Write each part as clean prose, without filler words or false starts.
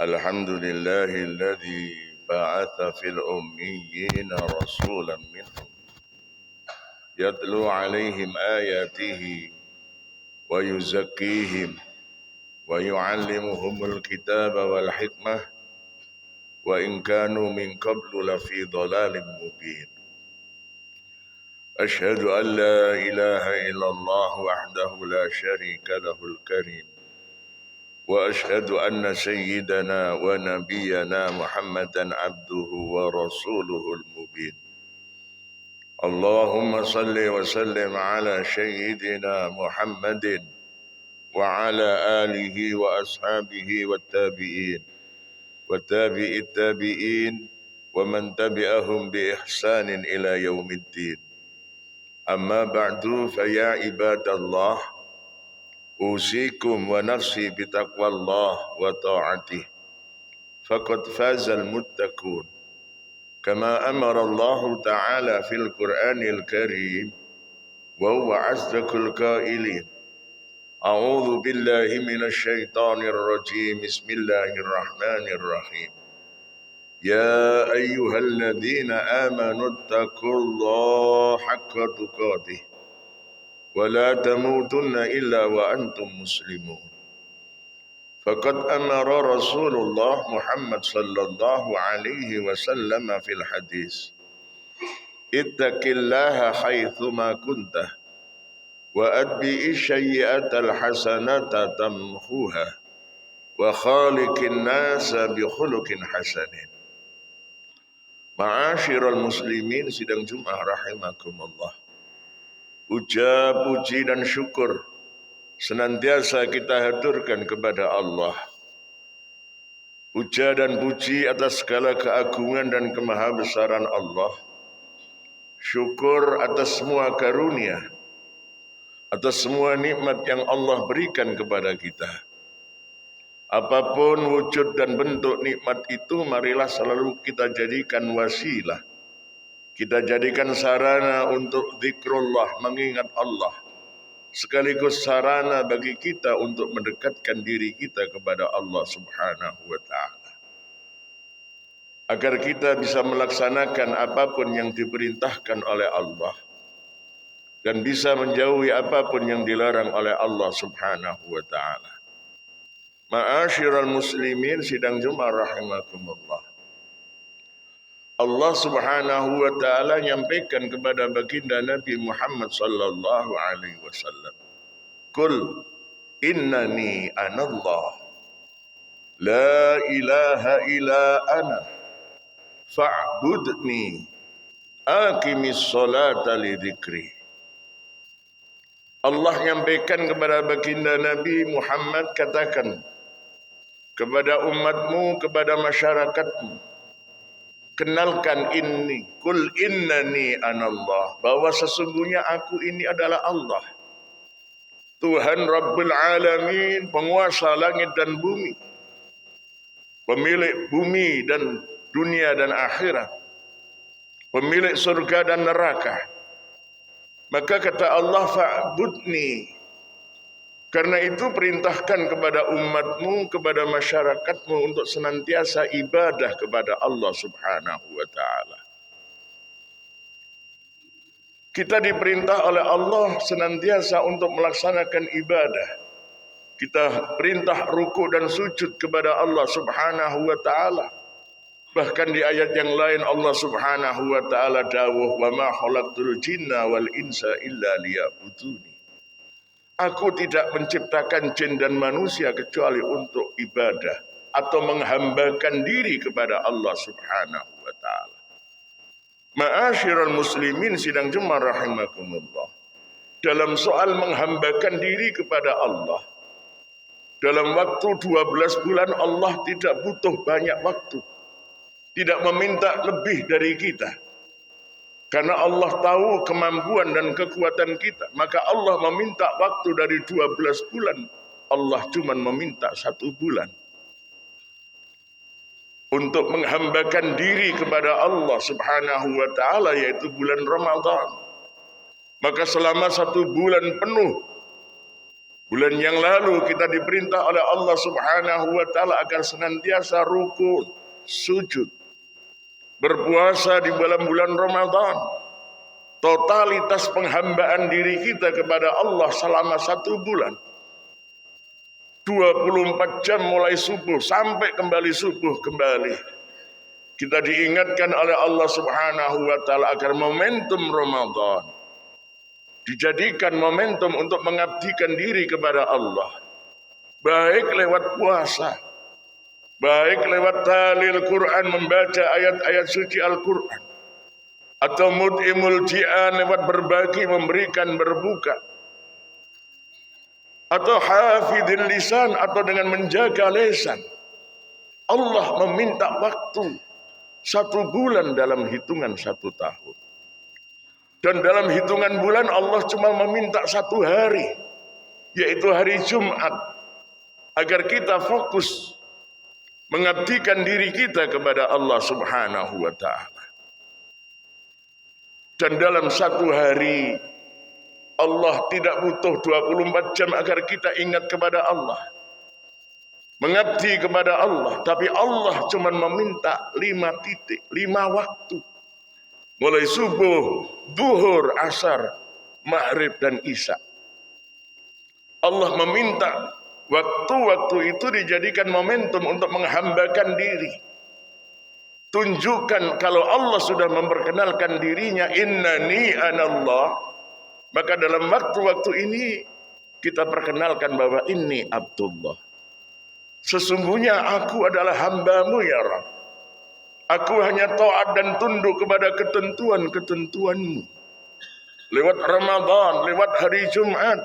الحمد لله الذي بعث في الأميين رسولا منهم يتلو عليهم آياته ويزكيهم ويعلمهم الكتاب والحكمة وإن كانوا من قبل لفي ضلال مبين. أشهد أن لا إله إلا الله وحده لا شريك له الكريم وأشهد أن سيدنا ونبينا محمدا عبده ورسوله المبين. اللهم صل وسلم على سيدنا محمد وعلى آله وأصحابه والتابع التابعين ومن تبعهم بإحسان إلى يوم الدين. أما بعد فيا عباد الله أوصيكم ونفسي بتقوى الله وطاعته فقد فاز المتقون كما أمر الله تعالى في القرآن الكريم وهو أصدق القائلين. أعوذ بالله من الشيطان الرجيم. بسم الله الرحمن الرحيم. يا أيها الذين آمنوا اتقوا الله حق تقاته ولا تموتن إلا وأنتم مسلمون. فقد أمر رسول الله محمد صلى الله عليه وسلم في الحديث: اتق الله حيثما كنت وأتبع السيئة الحسنة تمحوها وخالق الناس بخلق حسن. Ma'asyiral muslimin sidang Jumat rahimakumullah. Puja-puji dan syukur senantiasa kita haturkan kepada Allah. Puja dan puji atas segala keagungan dan kemahabesaran Allah. Syukur atas semua karunia, atas semua nikmat yang Allah berikan kepada kita. Apapun wujud dan bentuk nikmat itu, marilah selalu kita jadikan wasilah. Kita jadikan sarana untuk zikrullah, mengingat Allah. Sekaligus sarana bagi kita untuk mendekatkan diri kita kepada Allah Subhanahu wa ta'ala. Agar kita bisa melaksanakan apapun yang diperintahkan oleh Allah dan bisa menjauhi apapun yang dilarang oleh Allah Subhanahu wa ta'ala. Ma'asyiral muslimin sidang Jumat rahimakumullah. Allah Subhanahu wa ta'ala nyampaikan kepada baginda Nabi Muhammad sallallahu alaihi wasallam, Qul innani anallah la ilaha illa ana fa'budni aqimis salata li dzikri. Allah nyampaikan kepada baginda Nabi Muhammad, katakan kepada umatmu, kepada masyarakatmu, kenalkan ini, kul innani anallah, bahwa sesungguhnya aku ini adalah Allah, Tuhan Rabbul Alamin, penguasa langit dan bumi, pemilik bumi dan dunia dan akhirat, pemilik surga dan neraka. Maka kata Allah, fa'budni, karena itu perintahkan kepada umatmu, kepada masyarakatmu untuk senantiasa ibadah kepada Allah Subhanahu wa ta'ala. Kita diperintah oleh Allah senantiasa untuk melaksanakan ibadah. Kita perintah ruku dan sujud kepada Allah Subhanahu wa ta'ala. Bahkan di ayat yang lain Allah Subhanahu wa ta'ala dawuh, wa ma khalaqtul jinna wal insa illa liya'buduni. Aku tidak menciptakan jin dan manusia kecuali untuk ibadah atau menghambakan diri kepada Allah Subhanahu wa ta'ala. Ma'asyiral muslimin sidang Jumat rahimakumullah. Dalam soal menghambakan diri kepada Allah, dalam waktu 12 bulan Allah tidak butuh banyak waktu, tidak meminta lebih dari kita. Karena Allah tahu kemampuan dan kekuatan kita, maka Allah meminta waktu dari 12 bulan. Allah cuma meminta 1 bulan untuk menghambakan diri kepada Allah Subhanahu wa ta'ala, yaitu bulan Ramadan. Maka selama 1 bulan penuh Bulan yang lalu kita diperintah oleh Allah Subhanahu wa taala agar senantiasa rukun, sujud, berpuasa di bulan Ramadan. Totalitas penghambaan diri kita kepada Allah selama 1 bulan. 24 jam mulai subuh sampai subuh kembali. Kita diingatkan oleh Allah Subhanahu wa taala agar momentum Ramadan dijadikan momentum untuk mengabdikan diri kepada Allah. Baik lewat puasa, baik lewat talil Quran, membaca ayat-ayat suci Al-Quran, atau mut'imul ji'an lewat berbagi, memberikan, berbuka, atau hafidhil lisan, atau dengan menjaga lisan. Allah meminta waktu 1 bulan dalam hitungan 1 tahun. Dan dalam hitungan bulan Allah cuma meminta 1 hari, yaitu hari Jumat, agar kita fokus mengabdikan diri kita kepada Allah Subhanahu wa ta'ala. Dan dalam 1 hari Allah tidak butuh 24 jam agar kita ingat kepada Allah, mengabdi kepada Allah. Tapi Allah cuma meminta 5 titik, 5 waktu. Mulai subuh, duhur, asar, maghrib, dan isya. Allah meminta waktu-waktu itu dijadikan momentum untuk menghambakan diri. Tunjukkan kalau Allah sudah memperkenalkan dirinya, innani anallah, maka dalam waktu-waktu ini kita perkenalkan bahwa ini Abdullah. Sesungguhnya aku adalah hambamu ya Rabb. Aku hanya taat dan tunduk kepada ketentuan-ketentuanmu. Lewat Ramadan, lewat hari Jumat,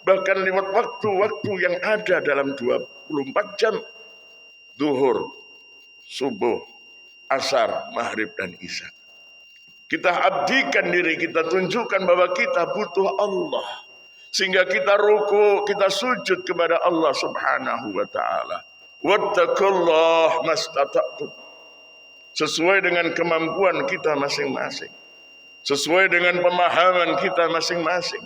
bahkan lewat waktu-waktu yang ada dalam 24 jam. Zuhur, subuh, asar, maghrib, dan isya. Kita abdikan diri, kita tunjukkan bahwa kita butuh Allah. Sehingga kita ruku, kita sujud kepada Allah Subhanahu wa ta'ala. Wattaqullah mastata'tum. Sesuai dengan kemampuan kita masing-masing. Sesuai dengan pemahaman kita masing-masing.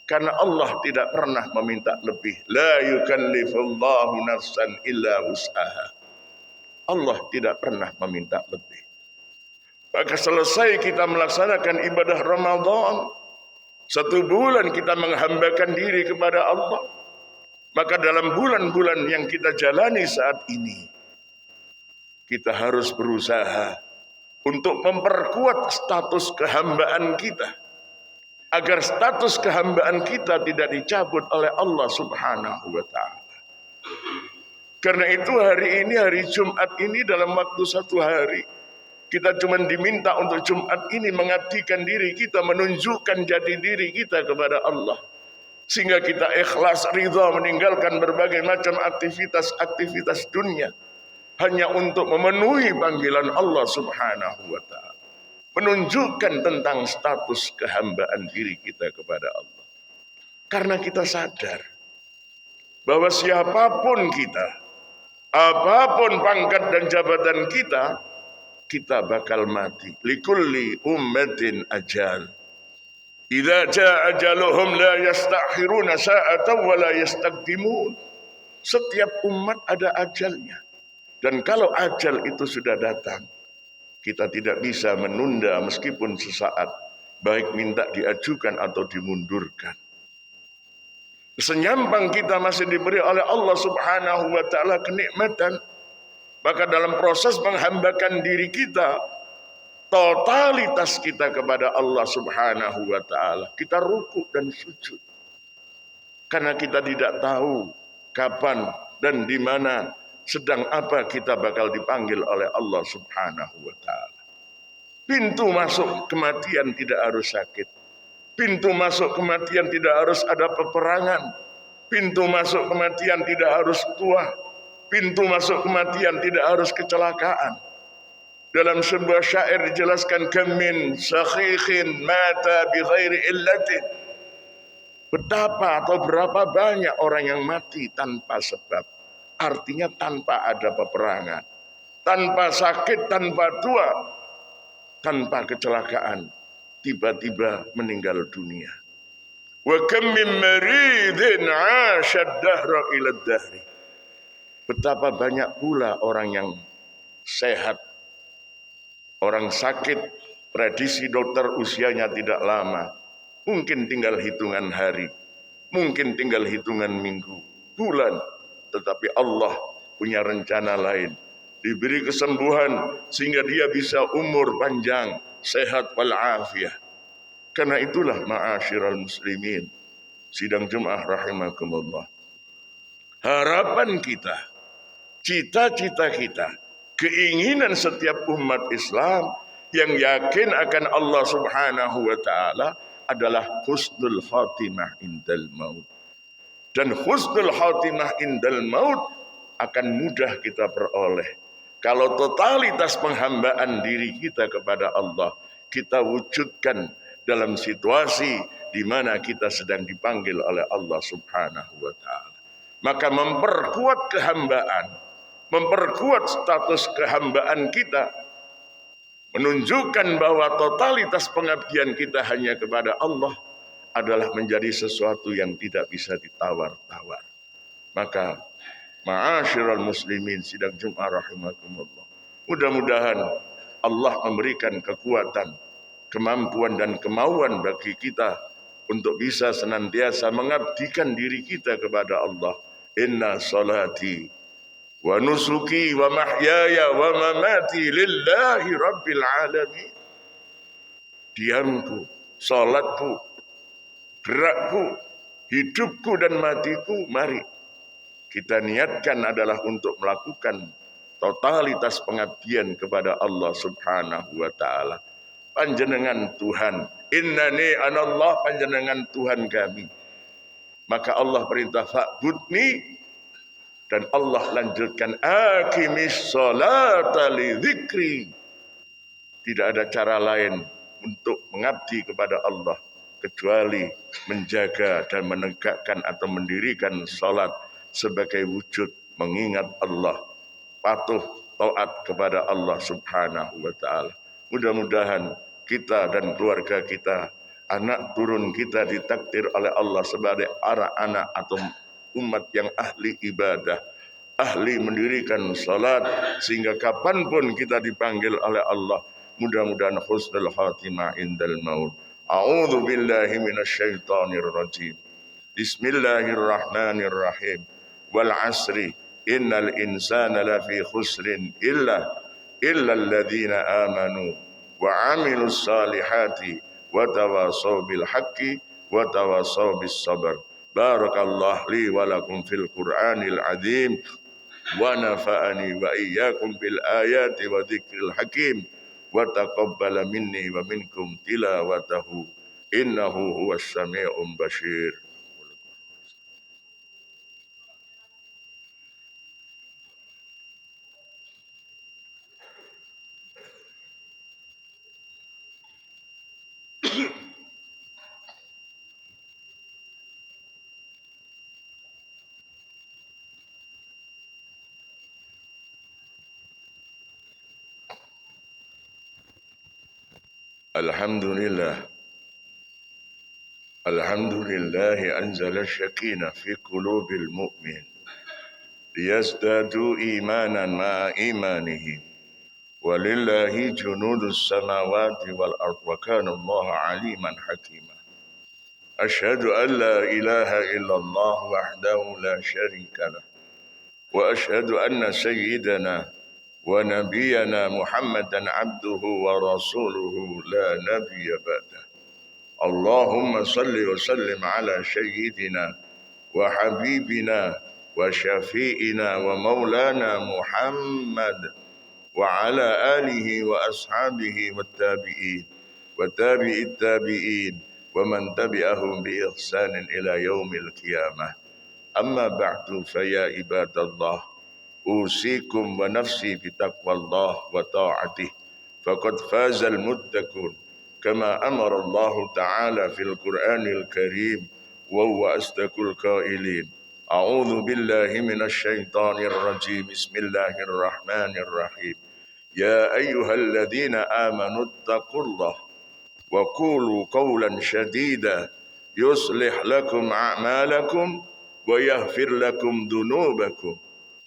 Karena Allah tidak pernah meminta lebih. La yukallifullahu nafsan illa wus'aha. Allah tidak pernah meminta lebih. Maka selesai kita melaksanakan ibadah Ramadan, 1 bulan kita menghambakan diri kepada Allah. Maka dalam bulan-bulan yang kita jalani saat ini, kita harus berusaha untuk memperkuat status kehambaan kita, agar status kehambaan kita tidak dicabut oleh Allah Subhanahu wa ta'ala. Karena itu hari ini, hari Jumat ini, dalam waktu 1 hari, kita cuma diminta untuk Jumat ini mengabdikan diri kita, menunjukkan jati diri kita kepada Allah. Sehingga kita ikhlas, ridha, meninggalkan berbagai macam aktivitas-aktivitas dunia. Hanya untuk memenuhi panggilan Allah Subhanahu wa ta'ala. Menunjukkan tentang status kehambaan diri kita kepada Allah. Karena kita sadar bahwa siapapun kita, apapun pangkat dan jabatan kita, kita bakal mati. Likulli ummatin ajal. Idza jaa ajaluhum la yastakhiruna sa'atan wa la yastaqdimun. Setiap umat ada ajalnya. Dan kalau ajal itu sudah datang, kita tidak bisa menunda meskipun sesaat, baik minta diajukan atau dimundurkan. Senyampang kita masih diberi oleh Allah Subhanahu wa ta'ala kenikmatan, maka dalam proses menghambakan diri kita, totalitas kita kepada Allah Subhanahu wa ta'ala, kita rukuk dan sujud. Karena kita tidak tahu kapan dan di mana, sedang apa kita bakal dipanggil oleh Allah Subhanahu wa ta'ala. Pintu masuk kematian tidak harus sakit. Pintu masuk kematian tidak harus ada peperangan. Pintu masuk kematian tidak harus tua. Pintu masuk kematian tidak harus kecelakaan. Dalam sebuah syair dijelaskan, kamin sakhikhin mata bi ghairi illatin. Betapa atau berapa banyak orang yang mati tanpa sebab. Artinya tanpa ada peperangan, tanpa sakit, tanpa tua, tanpa kecelakaan, tiba-tiba meninggal dunia. Wa kam min maridin 'asha ad-dahra ila ad-dahri. Betapa banyak pula orang yang sehat, orang sakit, prediksi dokter usianya tidak lama, mungkin tinggal hitungan hari, mungkin tinggal hitungan minggu, bulan, tetapi Allah punya rencana lain. Diberi kesembuhan sehingga dia bisa umur panjang, sehat walafiat. Karena itulah ma'asyiral muslimin, sidang Jumat rahimakumullah. Harapan kita, cita-cita kita, keinginan setiap umat Islam yang yakin akan Allah Subhanahu wa taala adalah husnul khatimah indal maut. Dan husnul khatimah indal maut akan mudah kita peroleh kalau totalitas penghambaan diri kita kepada Allah kita wujudkan dalam situasi di mana kita sedang dipanggil oleh Allah Subhanahu wa taala. Maka memperkuat kehambaan, memperkuat status kehambaan kita, menunjukkan bahwa totalitas pengabdian kita hanya kepada Allah adalah menjadi sesuatu yang tidak bisa ditawar-tawar. Maka ma'asyiral muslimin sidang Jumat rahimakumullah, mudah-mudahan Allah memberikan kekuatan, kemampuan dan kemauan bagi kita untuk bisa senantiasa mengabdikan diri kita kepada Allah. Inna salati wa nusuki wa mahyaya wa mamati lillahi rabbil alamin. Diamku, salatku, gerakku, hidupku dan matiku, mari kita niatkan adalah untuk melakukan totalitas pengabdian kepada Allah Subhanahu wa taala. Panjenengan Tuhan, innani anallah, panjenengan Tuhan kami. Maka Allah perintah fa'budni, dan Allah lanjutkan aqimis sholata li dzikri. Tidak ada cara lain untuk mengabdi kepada Allah kecuali menjaga dan menegakkan atau mendirikan salat sebagai wujud mengingat Allah, patuh taat kepada Allah Subhanahu wa taala. Mudah-mudahan kita dan keluarga kita, anak turun kita ditakdir oleh Allah sebagai anak atau umat yang ahli ibadah, ahli mendirikan salat, sehingga kapanpun kita dipanggil oleh Allah, mudah-mudahan husnul khatimah indal maut. A'udzu billahi minasyaitonir rajim. Bismillahirrahmanirrahim. Wal asri innal insana lafi khusrin illa alladhina amanu wa amilus salihati wa tawasaw bil haqqi wa tawasaw bis sabr. Barakallahu li wa lakum fil Qur'anil azim wa nafa'ani wa iyyakum bil ayati wa dzikril hakim wa taqabbala minni wa minkum tilawatahu innahu huwas sami'un basir. Alhamdulillah. Alhamdulillah anzala syakina fi qulubil mu'min liyazdadu imanan ma imanihim. Walillahi junudus samawati wal ard wa kana Allah aliman hakima. Asyhadu an la ilaha illallah wahdahu la syarika lah. Wa asyhadu anna sayyidana wa nabiyyana Muhammadan abduhu wa rasuluhu la nabiyya ba'dah. Allahumma salli wa sallim ala sayyidina wa habibina wa syafi'ina wa maulana Muhammad wa ala alihi wa ashabihi wa tabi'in wa tabi'it tabi'in wa man tabi'ahum bi ihsanin ila yaumil qiyamah. Amma ba'du fa ya ibadallah, usikum wa nafsi bi taqwallah wa ta'atih faqad fazal muttaqun kama amara Allah Ta'ala fil Qur'anil Karim wa huwa asdaqul qailin. A'udzu billahi minasy syaithanir rajim. Bismillahirrahmanirrahim. Ya ayyuhalladzina amanu taqullaha wa qulu qawlan shadida يصلح لكم أعمالكم ويغفر لكم ذنوبكم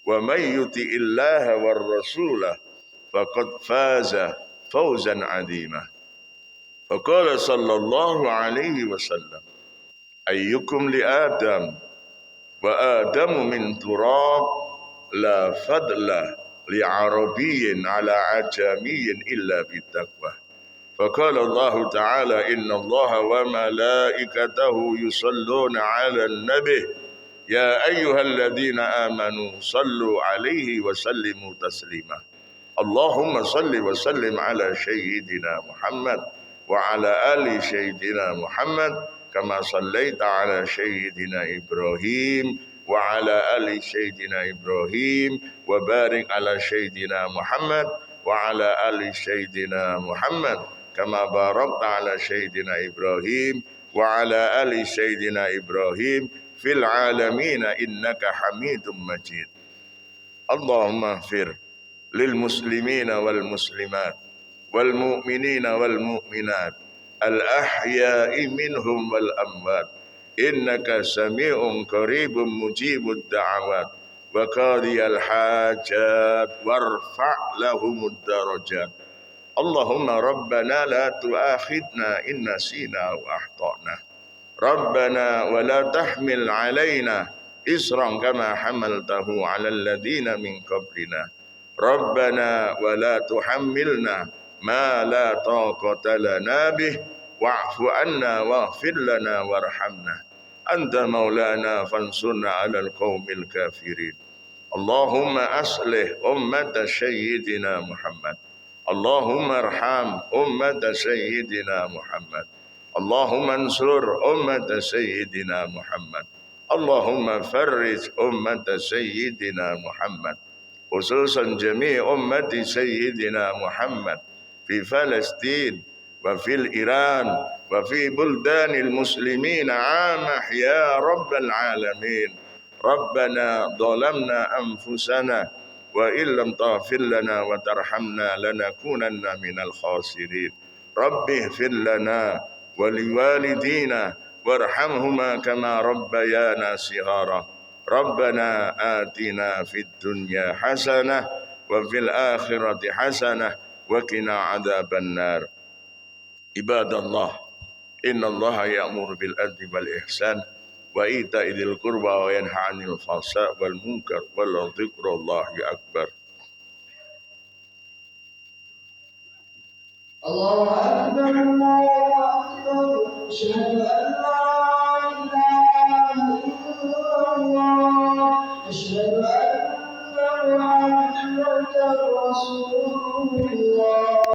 ومن يطع الله والرسول فقد فاز فوزا عظيما. فقال صلى الله عليه وسلم: أيكم لآدم وآدم من تراب لا فضل لعربي على عجمي إلا بالتقوى. فقال الله تعالى: إن الله وملائكته يصلون على النبي يا أيها الذين آمنوا صلوا عليه وسلموا تسليما. اللهم صل وسلم على سيدنا محمد وعلى آل سيدنا محمد كما صليت على سيدنا إبراهيم وعلى آل سيدنا إبراهيم وبارك على سيدنا محمد وعلى آل سيدنا محمد كما باركت على سيدنا إبراهيم وعلى آل سيدنا إبراهيم في العالمين إنك حميد مجيد. اللهم اغفر للمسلمين والمسلمات والمؤمنين والمؤمنات الأحياء منهم والأموات إنك سميع قريب مجيب الدعوات وقاضي الحاجات وارفع لهم الدرجات. اللهم ربنا لا تؤاخذنا إن نسينا أو أخطأنا ربنا ولا تحمل علينا إصرا كما حملته على الذين من قبلنا ربنا ولا تحملنا ما لا طاقة لنا به واعف عنا واغفر لنا وارحمنا أنت مولانا فانصرنا على القوم الكافرين. اللهم أصلح أمة سيدنا محمد. اللهم ارحم أمة سيدنا محمد. اللهم انصر أمة سيدنا محمد. اللهم فرج أمة سيدنا محمد خصوصا جميع أمة سيدنا محمد في فلسطين وفي الإيران وفي بلدان المسلمين عامة يا رب العالمين. ربنا ظلمنا أنفسنا وإن لم تغفر لنا وترحمنا لنكونن من الخاسرين. رب اغفر لنا ولوالدينا وارحمهما كما ربيانا صغارا. ربنا آتنا في الدنيا حسنة وفي الآخرة حسنة وقنا عذاب النار. عباد الله إن الله يأمر بالعدل والإحسان وإيتاء ذي القربى وينهى عن الفحشاء والمنكر ولذكر الله أكبر. الله أكبر الله أكبر أشهد أن لا إله إلا الله أشهد أن محمدا رسول الله.